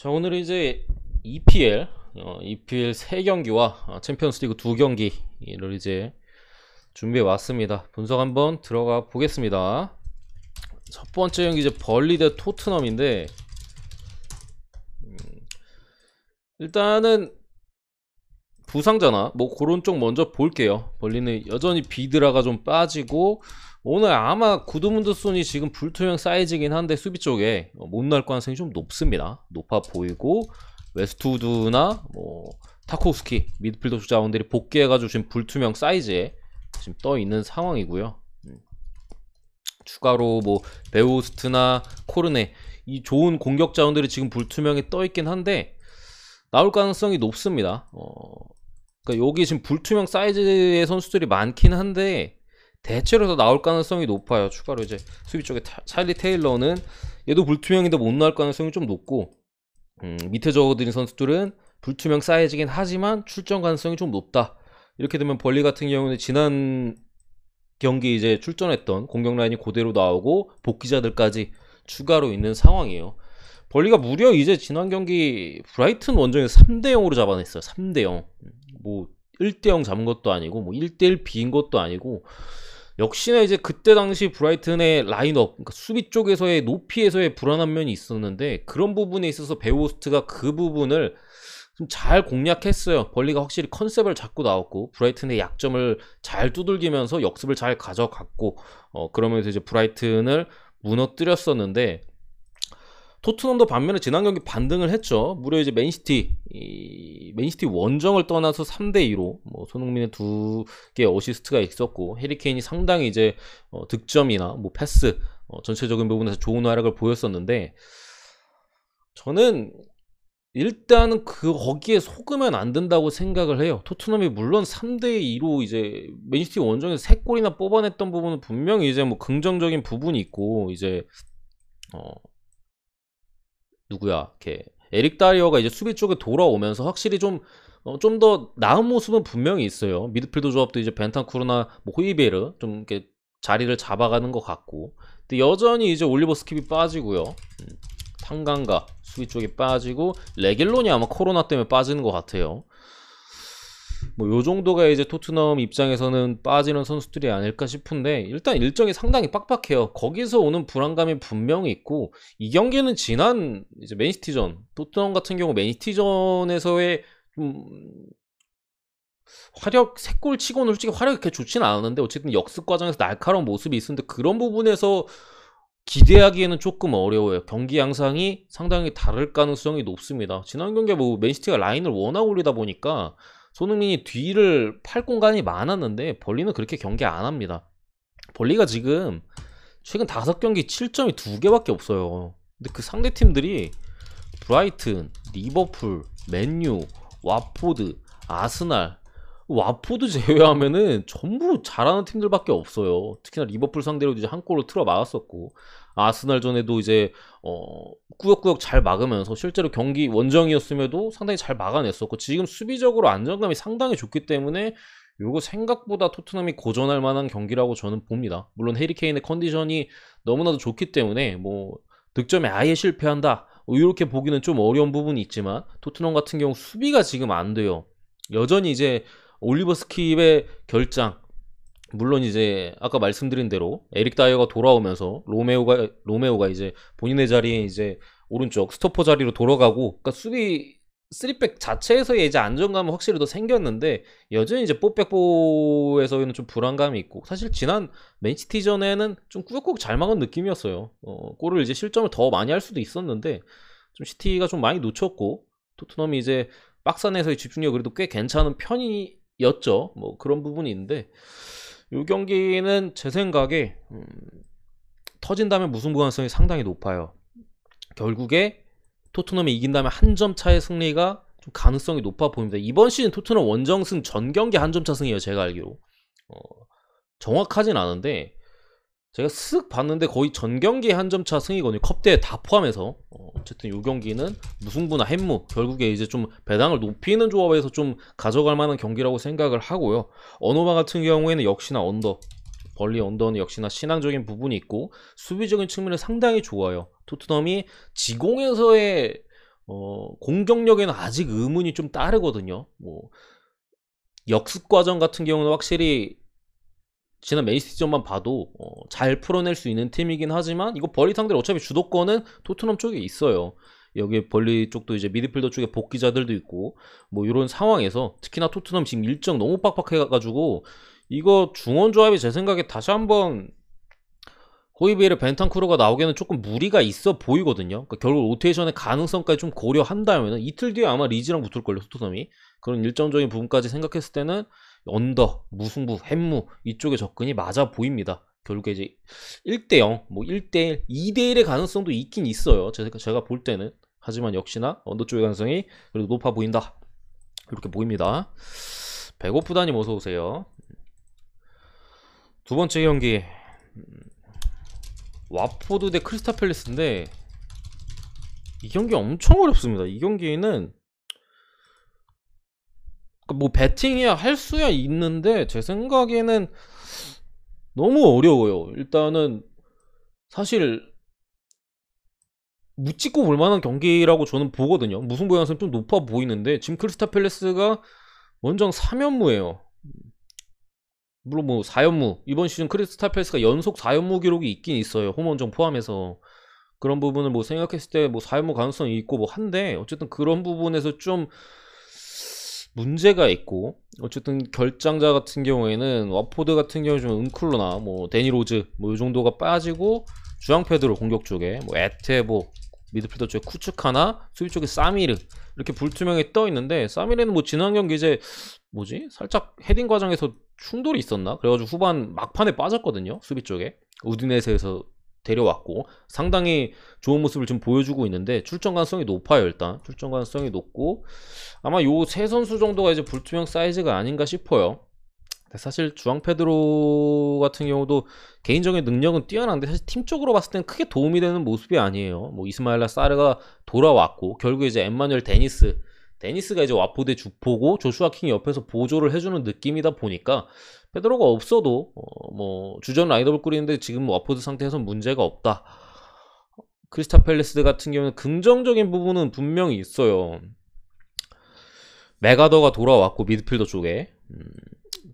자, 오늘 이제 EPL 3경기와 챔피언스리그 2경기를 이제 준비해 왔습니다. 분석 한번 들어가 보겠습니다. 첫 번째 경기 이제 벌리 대 토트넘인데, 일단은 부상자나 뭐 그런 쪽 먼저 볼게요. 벌리는 여전히 비드라가 좀 빠지고, 오늘 아마 구드문드손이 지금 불투명 사이즈긴 한데 수비 쪽에 못 날 가능성이 좀 높아 보이고, 웨스트우드나 뭐 타코스키 미드필더 자원들이 복귀해가지고 지금 불투명 사이즈에 지금 떠 있는 상황이고요. 추가로 뭐 베우스트나 코르네, 이 좋은 공격 자원들이 지금 불투명에 떠 있긴 한데 나올 가능성이 높습니다. 그러니까 여기 지금 불투명 사이즈의 선수들이 많긴 한데 대체로 더 나올 가능성이 높아요. 추가로 이제 수비 쪽에 찰리 테일러는 얘도 불투명인데 못 나올 가능성이 좀 높고, 밑에 적어드린 선수들은 불투명 사이즈긴 하지만 출전 가능성이 좀 높다. 이렇게 되면 벌리 같은 경우는 지난 경기 이제 출전했던 공격 라인이 그대로 나오고 복귀자들까지 추가로 있는 상황이에요. 벌리가 무려 이제 지난 경기 브라이튼 원정에서 3대0으로 잡아냈어요. 3대0. 뭐 1대0 잡은 것도 아니고 뭐 1대1 비인 것도 아니고, 역시나 이제 그때 당시 브라이튼의 라인업, 그러니까 수비 쪽에서의 높이에서의 불안한 면이 있었는데, 그런 부분에 있어서 베오스트가 그 부분을 좀 잘 공략했어요. 벌리가 확실히 컨셉을 잡고 나왔고, 브라이튼의 약점을 잘 두들기면서 역습을 잘 가져갔고, 그러면서 이제 브라이튼을 무너뜨렸었는데, 토트넘도 반면에 지난 경기 반등을 했죠. 무려 이제 맨시티 원정을 떠나서 3대2로 뭐 손흥민의 2개 어시스트가 있었고, 해리케인이 상당히 이제 득점이나 뭐 패스, 전체적인 부분에서 좋은 활약을 보였었는데, 저는 일단은 거기에 속으면 안 된다고 생각을 해요. 토트넘이 물론 3대2로 이제 맨시티 원정에서 3골이나 뽑아냈던 부분은 분명히 이제 뭐 긍정적인 부분이 있고, 이제 이렇게 에릭 다이어가 이제 수비 쪽에 돌아오면서 확실히 좀 더 나은 모습은 분명히 있어요. 미드필더 조합도 이제 벤탄쿠르나 뭐 호이베르 좀 이렇게 자리를 잡아가는 것 같고, 근데 여전히 이제 올리버 스킵이 빠지고요. 탄강가 수비 쪽에 빠지고, 레길론이 아마 코로나 때문에 빠지는 것 같아요. 뭐 요 정도가 이제 토트넘 입장에서는 빠지는 선수들이 아닐까 싶은데, 일단 일정이 상당히 빡빡해요. 거기서 오는 불안감이 분명히 있고, 이 경기는 지난 이제 맨시티전, 토트넘 같은 경우 맨시티전에서의 화력 3골 치고는 솔직히 화력이 그렇게 좋지는 않았는데, 어쨌든 역습 과정에서 날카로운 모습이 있었는데, 그런 부분에서 기대하기에는 조금 어려워요. 경기 양상이 상당히 다를 가능성이 높습니다. 지난 경기에 뭐 맨시티가 라인을 워낙 올리다 보니까 손흥민이 뒤를 팔 공간이 많았는데, 벌리는 그렇게 경기 안 합니다. 벌리가 지금 최근 5경기 7점이 2개밖에 없어요. 근데 그 상대팀들이 브라이튼, 리버풀, 맨유, 와포드, 아스날, 와포드 제외하면은 전부 잘하는 팀들밖에 없어요. 특히나 리버풀 상대로 이제 한 골을 틀어 막았었고, 아스날전에도 이제 꾸역꾸역 잘 막으면서 실제로 경기 원정이었음에도 상당히 잘 막아냈었고, 지금 수비적으로 안정감이 상당히 좋기 때문에 요거 생각보다 토트넘이 고전할 만한 경기라고 저는 봅니다. 물론 해리케인의 컨디션이 너무나도 좋기 때문에 뭐 득점에 아예 실패한다 이렇게 보기는 좀 어려운 부분이 있지만, 토트넘 같은 경우 수비가 지금 안 돼요. 여전히 이제 올리버 스킵의 결장, 물론 이제 아까 말씀드린 대로 에릭 다이어가 돌아오면서 로메오가 이제 본인의 자리에 이제 오른쪽 스토퍼 자리로 돌아가고, 그러니까 수비 3백 자체에서의 이제 안정감은 확실히 더 생겼는데, 여전히 이제 뽀백보에서는 좀 불안감이 있고, 사실 지난 맨시티전에는 좀 꾸역꾸역 잘 막은 느낌이었어요. 골을 이제 실점을 더 많이 할 수도 있었는데 좀 시티가 좀 많이 놓쳤고, 토트넘이 이제 박스 안에서의 집중력이 그래도 꽤 괜찮은 편이었죠. 뭐 그런 부분이 있는데, 이 경기는 제 생각에 터진다면 무승부 가능성이 상당히 높아요. 결국에 토트넘이 이긴다면 한 점 차의 승리가 좀 가능성이 높아 보입니다. 이번 시즌 토트넘 원정승 전 경기 한 점 차 승이에요. 제가 알기로 정확하진 않은데, 제가 쓱 봤는데 거의 전 경기 한 점 차 승이거든요. 컵대회 다 포함해서. 어쨌든 이 경기는 무승부나 햄무, 결국에 이제 좀 배당을 높이는 조합에서 좀 가져갈 만한 경기라고 생각을 하고요. 언어바 같은 경우에는 역시나 벌리 언더는 역시나 신앙적인 부분이 있고, 수비적인 측면은 상당히 좋아요. 토트넘이 지공에서의 공격력에는 아직 의문이 좀 따르거든요. 뭐 역습 과정 같은 경우는 확실히 지난 맨시티전만 봐도 잘 풀어낼 수 있는 팀이긴 하지만 이거 벌리 상대로 어차피 주도권은 토트넘 쪽에 있어요. 여기 벌리 쪽도 이제 미드필더 쪽에 복귀자들도 있고 뭐 이런 상황에서 특히나 토트넘 지금 일정 너무 빡빡해가지고 이거 중원 조합이 제 생각에 다시 한번 호이비에르 벤탄쿠르가 나오기에는 조금 무리가 있어 보이거든요. 그러니까 결국 로테이션의 가능성까지 좀 고려한다면 이틀 뒤에 아마 리즈랑 붙을걸요, 토트넘이. 그런 일정적인 부분까지 생각했을 때는 언더, 무승부, 햄무 이쪽의 접근이 맞아 보입니다. 결국에 이제 1대0, 뭐 1대1, 2대1의 가능성도 있긴 있어요. 제가 볼 때는. 하지만 역시나 언더 쪽의 가능성이 그래도 높아 보인다. 이렇게 보입니다. 배고프다님 어서오세요. 두 번째 경기 와포드 대 크리스탈 팰리스인데 이 경기 엄청 어렵습니다. 이 경기는 뭐 배팅이야 할 수야 있는데 제 생각에는 너무 어려워요. 일단은 사실 묻짚고 볼만한 경기라고 저는 보거든요. 무승부 가능성이 좀 높아 보이는데 지금 크리스탈 팰리스가 원정 3연무예요. 물론 뭐 4연무 이번 시즌 크리스탈 팰리스가 연속 4연무 기록이 있긴 있어요. 홈원정 포함해서 그런 부분을 뭐 생각했을 때 뭐 4연무 가능성이 있고 뭐 한데 어쨌든 그런 부분에서 좀 문제가 있고 어쨌든 결장자 같은 경우에는 와포드 같은 경우에 좀 은쿨로나 뭐 데니로즈 뭐 요 정도가 빠지고 주앙 패드로 공격 쪽에 뭐 에테보 미드필더 쪽에 쿠츠카나 수비 쪽에 사미르 이렇게 불투명하게 떠 있는데 사미르는 뭐 지난 경기 이제 뭐지 살짝 헤딩 과정에서 충돌이 있었나 그래가지고 후반 막판에 빠졌거든요. 수비 쪽에 우디네세에서 데려왔고 상당히 좋은 모습을 좀 보여주고 있는데 출전 가능성이 높아요. 일단 출전 가능성이 높고 아마 요 세 선수 정도가 이제 불투명 사이즈가 아닌가 싶어요. 사실 주앙 페드로 같은 경우도 개인적인 능력은 뛰어난데 사실 팀적으로 봤을 때는 크게 도움이 되는 모습이 아니에요. 뭐 이스마일라 사르가 돌아왔고 결국에 이제 엠마뉴엘 데니스가 이제 와포드의 주포고 조슈아 킹이 옆에서 보조를 해주는 느낌이다 보니까 페드로가 없어도 뭐 주전 라인업을 꾸리는데 지금 와포드 상태에서 문제가 없다. 크리스탈 팰리스 같은 경우는 긍정적인 부분은 분명히 있어요. 메가더가 돌아왔고 미드필더 쪽에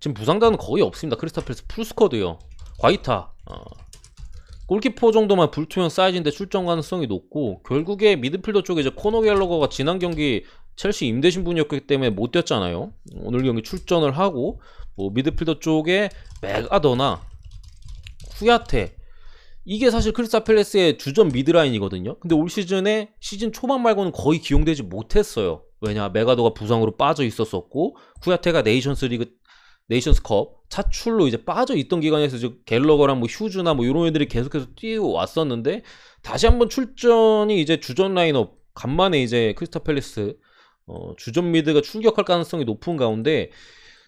지금 부상자는 거의 없습니다. 크리스탈 팰리스 풀스쿼드요. 과이타 골키퍼 정도만 불투명 사이즈인데 출전 가능성이 높고 결국에 미드필더 쪽에 이제 코너 갤러거가 지난 경기 첼시 임대 신분이었기 때문에 못 뛰었잖아요. 오늘 경기 출전을 하고 뭐 미드필더 쪽에 메가더나 후야테 이게 사실 크리스탈 팰리스의 주전 미드라인이거든요. 근데 올 시즌에 시즌 초반 말고는 거의 기용되지 못했어요. 왜냐 메가더가 부상으로 빠져 있었었고 후야테가 네이션스컵 차출로 이제 빠져 있던 기간에서 이제 갤러거랑 뭐 휴즈나 뭐 이런 애들이 계속해서 뛰어왔었는데 다시 한번 출전이 이제 주전 라인업 간만에 이제 크리스탈 팰리스 주전 미드가 출격할 가능성이 높은 가운데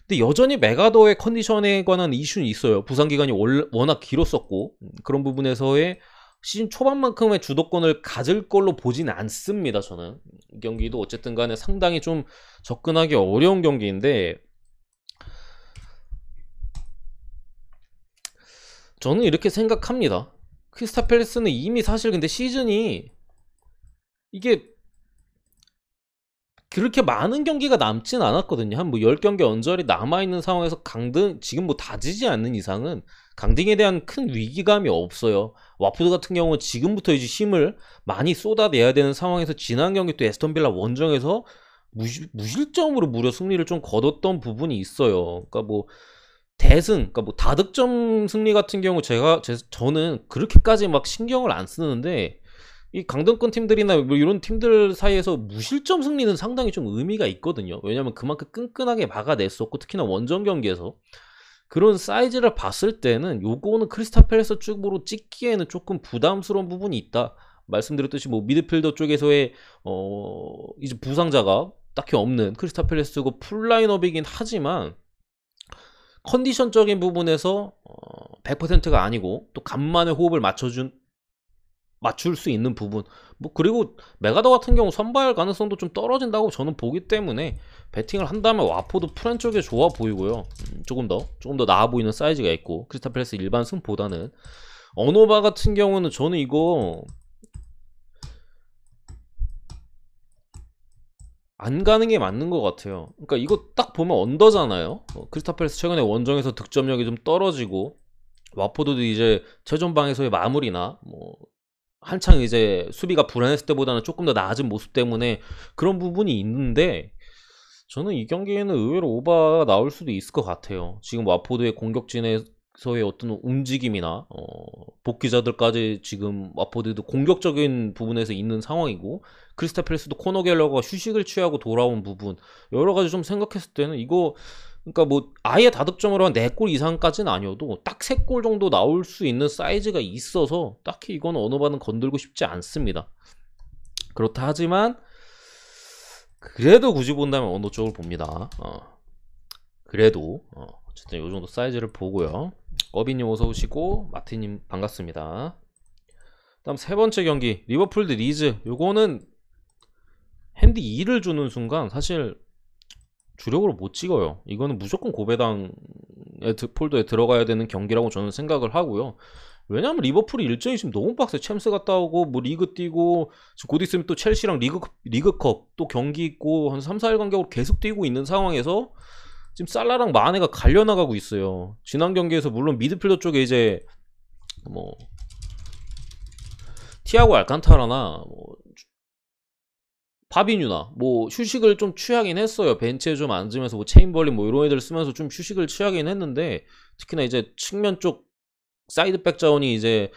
근데 여전히 메가더의 컨디션에 관한 이슈는 있어요. 부상 기간이 워낙 길었었고 그런 부분에서의 시즌 초반만큼의 주도권을 가질 걸로 보진 않습니다. 저는 이 경기도 어쨌든 간에 상당히 좀 접근하기 어려운 경기인데 저는 이렇게 생각합니다. 크리스탈 팰리스는 이미 사실 근데 시즌이 이게 그렇게 많은 경기가 남진 않았거든요. 한 뭐 10경기 언저리 남아있는 상황에서 지금 뭐 다지지 않는 이상은 강등에 대한 큰 위기감이 없어요. 와포드 같은 경우는 지금부터 이제 힘을 많이 쏟아내야 되는 상황에서 지난 경기 또 에스턴 빌라 원정에서 무실점으로 무려 승리를 좀 거뒀던 부분이 있어요. 그러니까 뭐 그러니까 뭐 다득점 승리 같은 경우 저는 그렇게까지 막 신경을 안 쓰는데 이 강등권 팀들이나 뭐 이런 팀들 사이에서 무실점 승리는 상당히 좀 의미가 있거든요. 왜냐면 그만큼 끈끈하게 막아냈었고 특히나 원정 경기에서 그런 사이즈를 봤을 때는 요거는 크리스탈 팰리스 쪽으로 찍기에는 조금 부담스러운 부분이 있다. 말씀드렸듯이 뭐 미드필더 쪽에서의 이제 부상자가 딱히 없는 크리스탈 팰리스고 풀라인업이긴 하지만 컨디션적인 부분에서 100%가 아니고 또 간만에 호흡을 맞출 수 있는 부분 뭐 그리고 메가더 같은 경우 선발 가능성도 좀 떨어진다고 저는 보기 때문에 배팅을 한다면 와포드 프란 쪽에 좋아 보이고요. 조금 더 나아 보이는 사이즈가 있고 크리스탈 팰리스 일반 승보다는 어노바 같은 경우는 저는 이거 안 가는 게 맞는 것 같아요. 그러니까 이거 딱 보면 언더잖아요. 크리스탈 팰리스 최근에 원정에서 득점력이 좀 떨어지고 와포드도 이제 최전방에서의 마무리나 뭐 한창 이제 수비가 불안했을 때보다는 조금 더 나아진 모습 때문에 그런 부분이 있는데 저는 이 경기에는 의외로 오버가 나올 수도 있을 것 같아요. 지금 와포드의 공격진에서의 어떤 움직임이나 복귀자들까지 지금 와포드도 공격적인 부분에서 있는 상황이고 크리스탈 팰리스도 코너 갤러가 휴식을 취하고 돌아온 부분 여러 가지 좀 생각했을 때는 이거 그러니까 뭐 아예 다득점으로 한 4골 이상까지는 아니어도 딱 3골 정도 나올 수 있는 사이즈가 있어서 딱히 이건 어느 바는 건들고 싶지 않습니다. 그렇다 하지만 그래도 굳이 본다면 언더 쪽을 봅니다. 그래도 어쨌든 요 정도 사이즈를 보고요. 어비님 어서 오시고 마티님 반갑습니다. 다음 세 번째 경기 리버풀 대 리즈. 요거는 핸디 2를 주는 순간 사실 주력으로 못 찍어요. 이거는 무조건 고배당의 폴더에 들어가야 되는 경기라고 저는 생각을 하고요. 왜냐면 리버풀이 일정이 지금 너무 빡세. 챔스 갔다 오고 뭐 리그 뛰고 곧 있으면 또 첼시랑 리그컵 또 경기 있고 한 3, 4일 간격으로 계속 뛰고 있는 상황에서 지금 살라랑 마네가 갈려나가고 있어요. 지난 경기에서 물론 미드필더 쪽에 이제 뭐 티아고 알칸타라나 뭐 파비뉴나 뭐 휴식을 좀 취하긴 했어요. 벤치에 좀 앉으면서 뭐 체인벌린 뭐 이런 애들 쓰면서 좀 휴식을 취하긴 했는데 특히나 이제 측면 쪽 사이드백 자원이 이제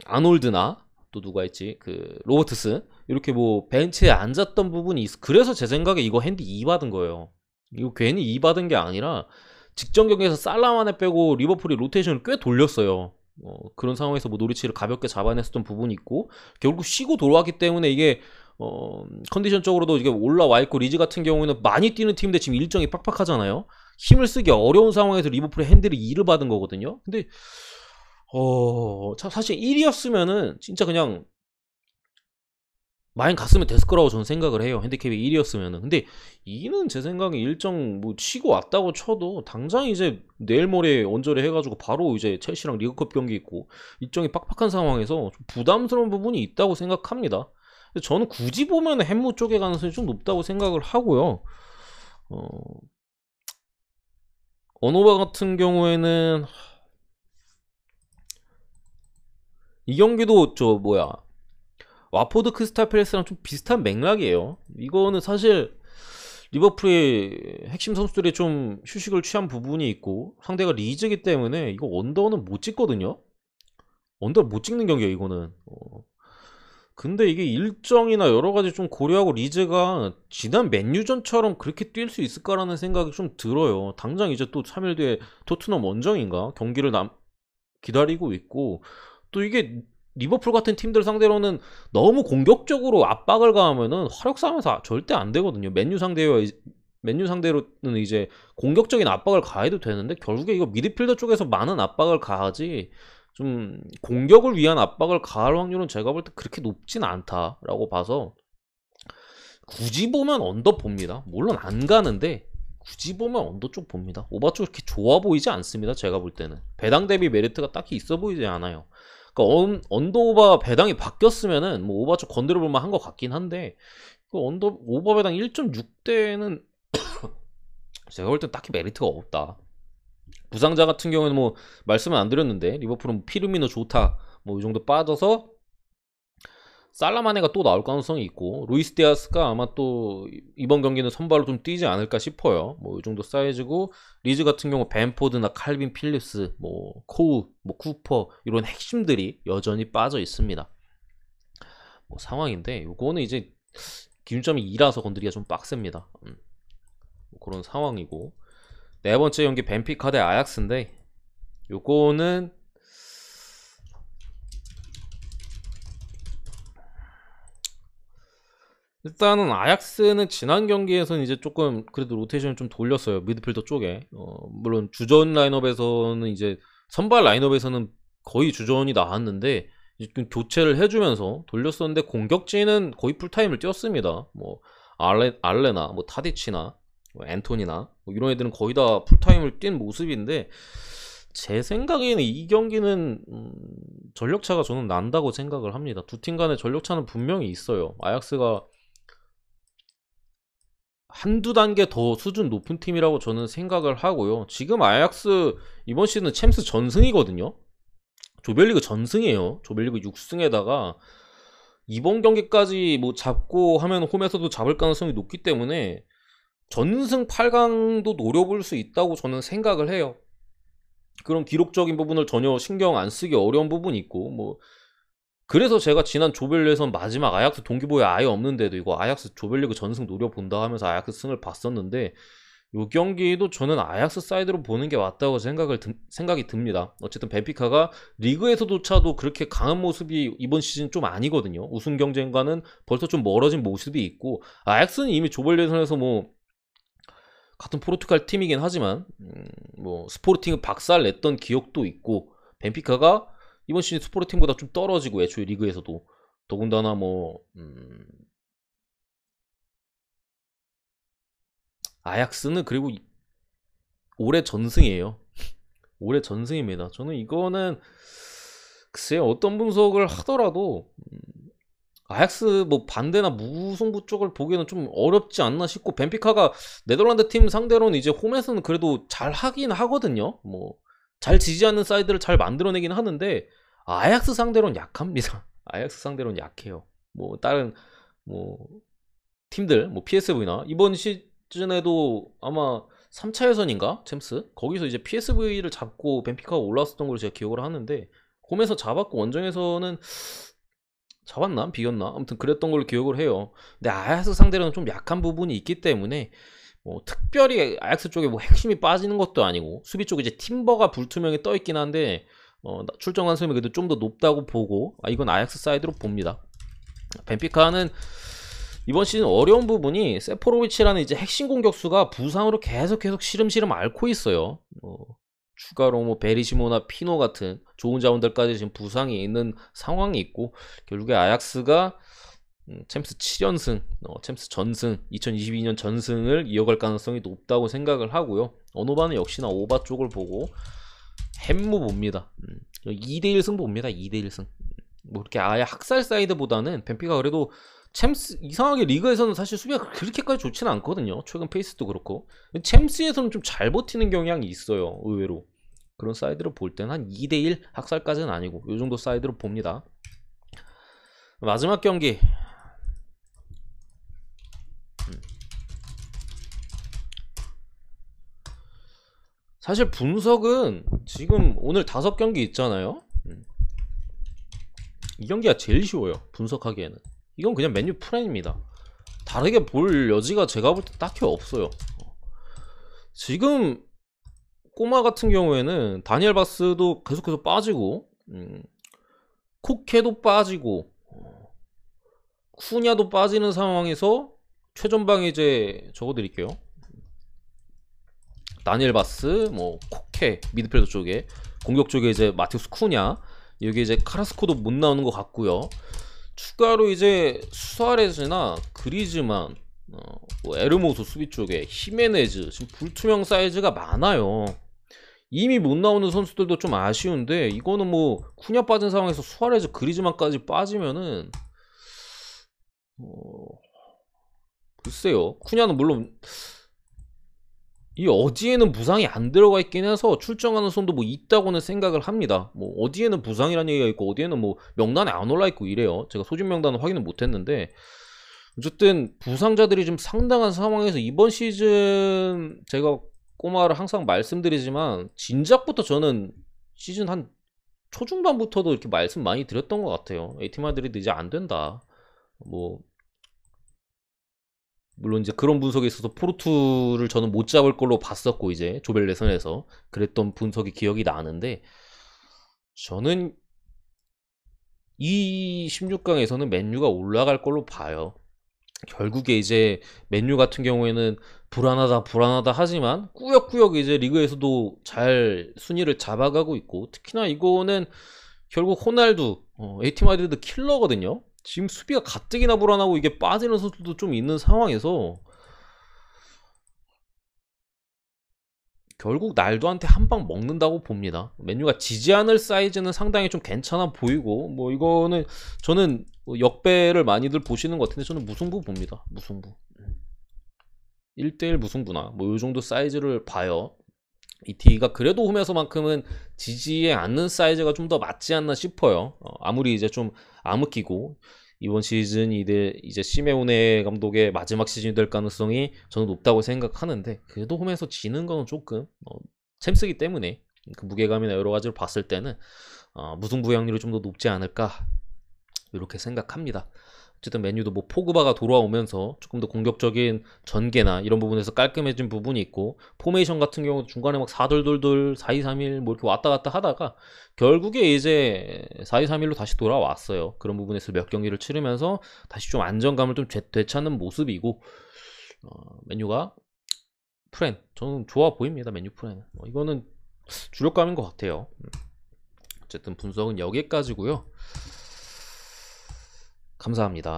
아놀드나 또 누가 있지 그 로버트스 이렇게 뭐 벤치에 앉았던 부분이 그래서 제 생각에 이거 핸디 2 받은 거예요. 이거 괜히 2 받은 게 아니라 직전 경기에서 살라만에 빼고 리버풀이 로테이션을 꽤 돌렸어요. 그런 상황에서 뭐 노리치를 가볍게 잡아냈었던 부분이 있고 결국 쉬고 돌아왔기 때문에 이게 컨디션적으로도 이게 올라와 있고 리즈 같은 경우에는 많이 뛰는 팀인데 지금 일정이 빡빡하잖아요. 힘을 쓰기 어려운 상황에서 리버풀의 핸들이 2를 받은 거거든요. 근데 사실 1이었으면은 진짜 그냥 마인 갔으면 됐을 거라고 저는 생각을 해요. 핸디캡이 1이었으면은. 근데 2는 제 생각에 일정 뭐 치고 왔다고 쳐도 당장 이제 내일 모레 원저리 해가지고 바로 이제 첼시랑 리그컵 경기 있고 일정이 빡빡한 상황에서 좀 부담스러운 부분이 있다고 생각합니다. 저는 굳이 보면 햄무 쪽에 가능성이 좀 높다고 생각을 하고요. 언오바 같은 경우에는 이 경기도 와포드 크리스탈 팰리스랑 좀 비슷한 맥락이에요. 이거는 사실 리버풀의 핵심 선수들이 좀 휴식을 취한 부분이 있고 상대가 리즈이기 때문에 이거 언더는 못 찍거든요. 언더를 못 찍는 경기예요 이거는. 근데 이게 일정이나 여러가지 좀 고려하고 리즈가 지난 맨유전처럼 그렇게 뛸 수 있을까라는 생각이 좀 들어요. 당장 이제 또 3일 뒤에 토트넘 원정인가 경기를 기다리고 있고 또 이게 리버풀 같은 팀들 상대로는 너무 공격적으로 압박을 가하면은 화력 싸움에서 절대 안 되거든요. 맨유 상대로는 이제 공격적인 압박을 가해도 되는데 결국에 이거 미드필더 쪽에서 많은 압박을 가하지 좀 공격을 위한 압박을 가할 확률은 제가 볼 때 그렇게 높진 않다라고 봐서 굳이 보면 언더 봅니다. 물론 안 가는데 굳이 보면 언더 쪽 봅니다. 오바 쪽 그렇게 좋아 보이지 않습니다. 제가 볼 때는 배당 대비 메리트가 딱히 있어 보이지 않아요. 그러니까 언더 오바 배당이 바뀌었으면은 뭐 오바 쪽 건드려 볼만 한 것 같긴 한데 그 언더 오바 배당 1.6대는 제가 볼 때 딱히 메리트가 없다. 부상자 같은 경우에는 뭐 말씀은 안 드렸는데 리버풀은 뭐 피르미노 좋다 뭐 이 정도 빠져서 살라마네가 또 나올 가능성이 있고 루이스 디아스가 아마 또 이번 경기는 선발로 좀 뛰지 않을까 싶어요. 뭐 이 정도 사이즈고 리즈 같은 경우 벤포드나 칼빈 필립스 뭐 코우 뭐 쿠퍼 이런 핵심들이 여전히 빠져 있습니다. 뭐 상황인데 요거는 이제 기준점이 2라서 건드리기가 좀 빡셉니다. 뭐 그런 상황이고 네 번째 경기 벤피카 대 아약스인데 요거는 일단은 아약스는 지난 경기에서는 이제 조금 그래도 로테이션을 좀 돌렸어요. 미드필더 쪽에. 물론 주전 라인업에서는 이제 선발 라인업에서는 거의 주전이 나왔는데 교체를 해주면서 돌렸었는데 공격진은 거의 풀타임을 뛰었습니다. 뭐 알레나, 뭐 타디치나, 뭐 앤토니나 뭐 이런 애들은 거의 다 풀타임을 뛴 모습인데 제 생각에는 이 경기는 전력차가 저는 난다고 생각을 합니다. 두 팀 간의 전력차는 분명히 있어요. 아약스가 한두 단계 더 수준 높은 팀이라고 저는 생각을 하고요. 지금 아약스 이번 시즌 챔스 전승이거든요. 조별리그 전승이에요. 조별리그 6승에다가 이번 경기까지 뭐 잡고 하면 홈에서도 잡을 가능성이 높기 때문에 전승 8강도 노려볼 수 있다고 저는 생각을 해요. 그런 기록적인 부분을 전혀 신경 안 쓰기 어려운 부분이 있고, 뭐 그래서 제가 지난 조별리그에선 마지막 아약스 동기부여 아예 없는데도 이거 아약스 조별리그 전승 노려본다 하면서 아약스 승을 봤었는데, 요 경기도 저는 아약스 사이드로 보는 게 맞다고 생각이 듭니다. 어쨌든 벤피카가 리그에서조차도 그렇게 강한 모습이 이번 시즌 좀 아니거든요. 우승 경쟁과는 벌써 좀 멀어진 모습이 있고, 아약스는 이미 조별리그에서 뭐 같은 포르투갈 팀이긴 하지만 뭐 스포르팅을 박살 냈던 기억도 있고, 벤피카가 이번 시즌 스포르팅보다 좀 떨어지고 애초에 리그에서도 더군다나 뭐 아약스는 그리고 올해 전승이에요. 올해 전승입니다. 저는 이거는 글쎄요, 어떤 분석을 하더라도 아약스 뭐 반대나 무승부 쪽을 보기에는 좀 어렵지 않나 싶고, 벤피카가 네덜란드 팀 상대로는 이제 홈에서는 그래도 잘 하긴 하거든요. 뭐 잘 지지 않는 사이드를 잘 만들어내긴 하는데 아약스 상대로는 약합니다. 아약스 상대로는 약해요. 뭐 다른 뭐 팀들 뭐 PSV나 이번 시즌에도 아마 3차 예선인가 챔스 거기서 이제 PSV를 잡고 벤피카가 올라왔었던 걸로 제가 기억을 하는데, 홈에서 잡았고 원정에서는 잡았나 비겼나 아무튼 그랬던 걸로 기억을 해요. 근데 아약스 상대로는 좀 약한 부분이 있기 때문에 뭐 특별히 아약스 쪽에 뭐 핵심이 빠지는 것도 아니고, 수비 쪽에 이제 팀버가 불투명히 떠 있긴 한데 출전 가능성이 그래도 좀 더 높다고 보고, 이건 아약스 사이드로 봅니다. 벤피카는 이번 시즌 어려운 부분이 세포로비치라는 이제 핵심 공격수가 부상으로 계속 시름시름 앓고 있어요. 추가로 뭐 베리시모나 피노 같은 좋은 자원들까지 지금 부상이 있는 상황이 있고, 결국에 아약스가 챔스 7연승, 챔스 전승, 2022년 전승을 이어갈 가능성이 높다고 생각을 하고요. 언어바는 역시나 오바 쪽을 보고 햄무 봅니다. 2대1 승 봅니다. 2대1 승. 뭐 그렇게 아예 학살 사이드보다는 벤피가 그래도 챔스 이상하게 리그에서는 사실 수비가 그렇게까지 좋지는 않거든요. 최근 페이스도 그렇고 챔스에서는 좀 잘 버티는 경향이 있어요. 의외로 그런 사이드로 볼 때는 한 2대1 학살까지는 아니고 이 정도 사이드로 봅니다. 마지막 경기 사실 분석은 지금 오늘 5경기 있잖아요. 이 경기가 제일 쉬워요. 분석하기에는 이건 그냥 맨유 프라임입니다. 다르게 볼 여지가 제가 볼 때 딱히 없어요. 지금 꼬마 같은 경우에는 다니엘 바스도 계속해서 빠지고 코케도 빠지고 쿠냐도 빠지는 상황에서 최전방에 이제 적어드릴게요. 다니엘 바스, 뭐 코케 미드필더 쪽에, 공격 쪽에 이제 마티우스 쿠냐, 여기 이제 카라스코도 못 나오는 것 같고요. 추가로 이제 수아레즈나 그리즈만, 뭐 에르모소 수비 쪽에 히메네즈, 지금 불투명 사이즈가 많아요. 이미 못 나오는 선수들도 좀 아쉬운데, 이거는 뭐 쿠냐 빠진 상황에서 수아레즈, 그리즈만까지 빠지면은 글쎄요. 쿠냐는 물론 이 어디에는 부상이 안 들어가 있긴 해서 출정하는 선도 뭐 있다고는 생각을 합니다. 뭐 어디에는 부상이라는 얘기가 있고 어디에는 뭐 명단에 안 올라 있고 이래요. 제가 소집 명단은 확인을 못했는데, 어쨌든 부상자들이 좀 상당한 상황에서 이번 시즌 제가 꼬마를 항상 말씀드리지만 진작부터 저는 시즌 한 초중반부터도 이렇게 말씀 많이 드렸던 것 같아요. 에이티 마드리드 이제 안 된다. 뭐 물론 이제 그런 분석에 있어서 포르투를 저는 못 잡을 걸로 봤었고, 이제 조별 예선에서 그랬던 분석이 기억이 나는데, 저는 이 16강에서는 맨유가 올라갈 걸로 봐요. 결국에 이제 맨유 같은 경우에는 불안하다 하지만 꾸역꾸역 이제 리그에서도 잘 순위를 잡아가고 있고, 특히나 이거는 결국 호날두, 에이티 마드리드 킬러거든요. 지금 수비가 가뜩이나 불안하고 이게 빠지는 선수도 좀 있는 상황에서 결국 날도한테 한 방 먹는다고 봅니다. 맨유가 지지 않을 사이즈는 상당히 좀 괜찮아 보이고, 뭐 이거는 저는 역배를 많이들 보시는 것 같은데 저는 무승부 봅니다. 무승부. 1대1 무승부나 뭐 요 정도 사이즈를 봐요. 이 D가 그래도 홈에서만큼은 지지에 않는 사이즈가 좀 더 맞지 않나 싶어요. 아무리 이제 좀 암흑기고 이번 시즌 이제 시메오네 감독의 마지막 시즌이 될 가능성이 저는 높다고 생각하는데, 그래도 홈에서 지는 거는 조금 챔스기 때문에 그 무게감이나 여러 가지를 봤을 때는 무승부 확률이 좀 더 높지 않을까 이렇게 생각합니다. 어쨌든 맨유도 뭐 포그바가 돌아오면서 조금 더 공격적인 전개나 이런 부분에서 깔끔해진 부분이 있고, 포메이션 같은 경우도 중간에 막 4-2-2-2, 4-2-3-1 뭐 이렇게 왔다 갔다 하다가 결국에 이제 4-2-3-1로 다시 돌아왔어요. 그런 부분에서 몇 경기를 치르면서 다시 좀 안정감을 좀 되찾는 모습이고, 맨유가 저는 좋아 보입니다. 맨유 프렌. 이거는 주력감인 것 같아요. 어쨌든 분석은 여기까지고요. 감사합니다.